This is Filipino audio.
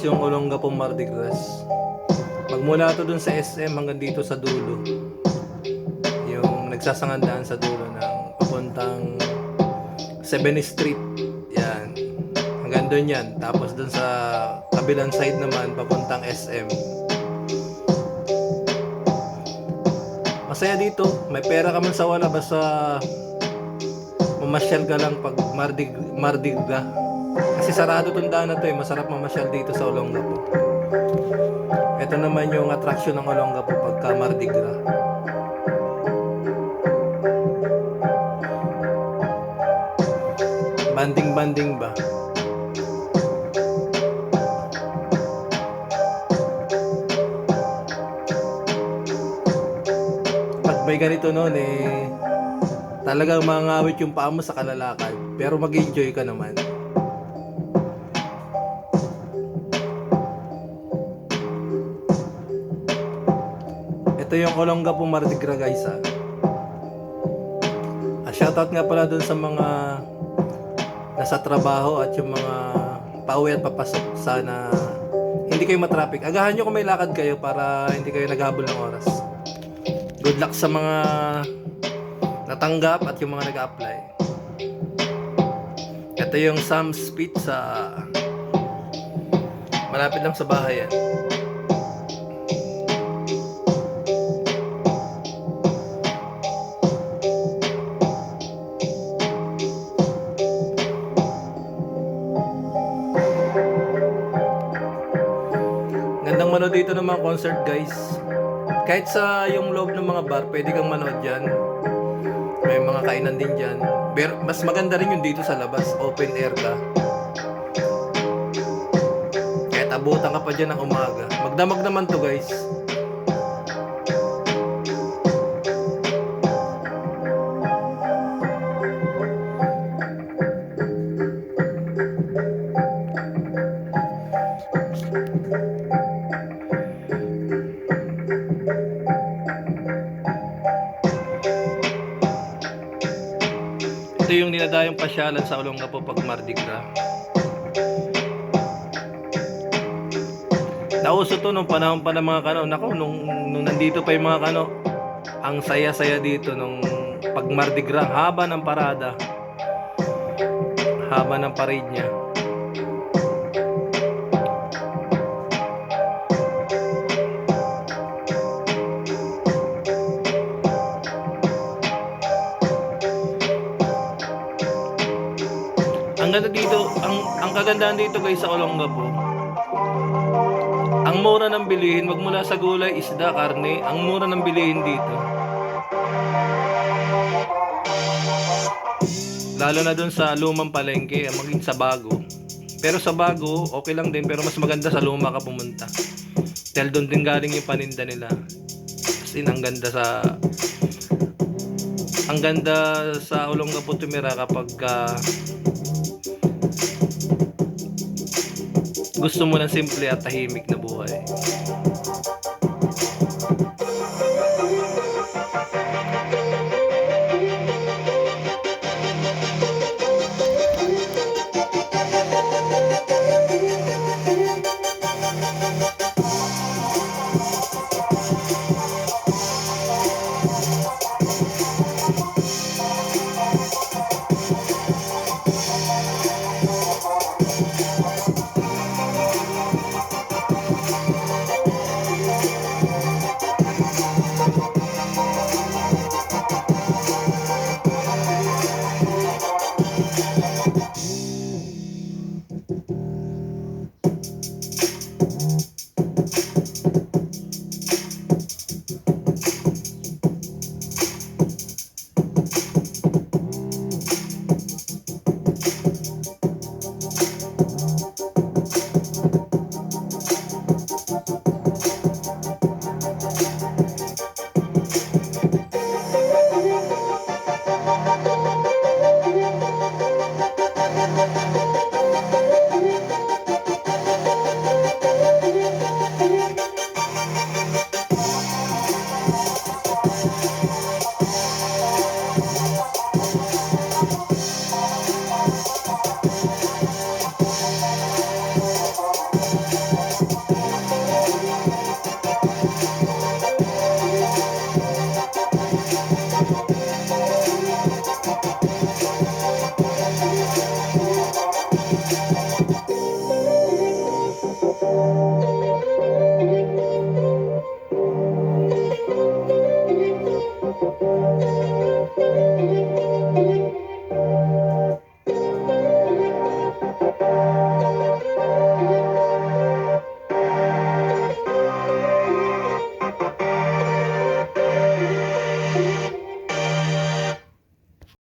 guys yung Olongapo Mardi Gras. Magmula to dun sa SM hanggang dito sa dulo. Yung nagsasangandaan sa dulo ng papuntang 7th Street. Yan. Hanggang dun yan. Tapos dun sa kabilang side naman papuntang SM. Masaya dito. May pera ka man sa wala basta mamasyal ka lang pag Mardi Gras. Kasi sarado tong daan na to eh. Masarap mamasyal dito sa Olongapo. Ito naman yung attraction ng Olongapo pagka Mardi Gras. Banding-banding ba? Pag may ganito noon eh, talagang mangawit yung paa mo sa kalalakad. Pero mag-enjoy ka naman. Ito yung Olongapo Mardi Gras guys ha. Shoutout nga pala dun sa mga nasa trabaho at yung mga pauwi at papasok. Sana hindi kayo matraffic. Agahan nyo kung may lakad kayo para hindi kayo naghabol ng oras. Good luck sa mga natanggap at yung mga nag-a-apply. Ito yung Sam's Pizza. Malapit lang sa bahay yan. Gandang manood dito ng mga concert guys. Kahit sa yung loob ng mga bar, pwede kang manood dyan. May mga kainan din dyan. Pero mas maganda rin yung dito sa labas. Open air ka. Kahit abutan ka pa dyan ng umaga. Magdamag naman to guys. Ito yung dinadayong pasyalan sa Olongapo pag Mardi Gras. Nauso to nung panahon pa ng mga kano. Nako, nung nandito pa yung mga kano. Ang saya-saya dito nung pag Mardi Gras. Haba ng parada. Haba ng parade niya. Ang ganda dito, ang kagandahan dito guys sa Olongapo. Ang mura ng bilihin, magmula sa gulay, isda, karne, ang mura ng bilihin dito. Lalo na dun sa lumang palengke, maging sa bago. Pero sa bago, okay lang din, pero mas maganda sa luma ka pumunta. Dahil doon din galing yung paninda nila. As in, ang ganda sa Olongapo tumira kapag gusto mo ng simple at tahimik na buhay.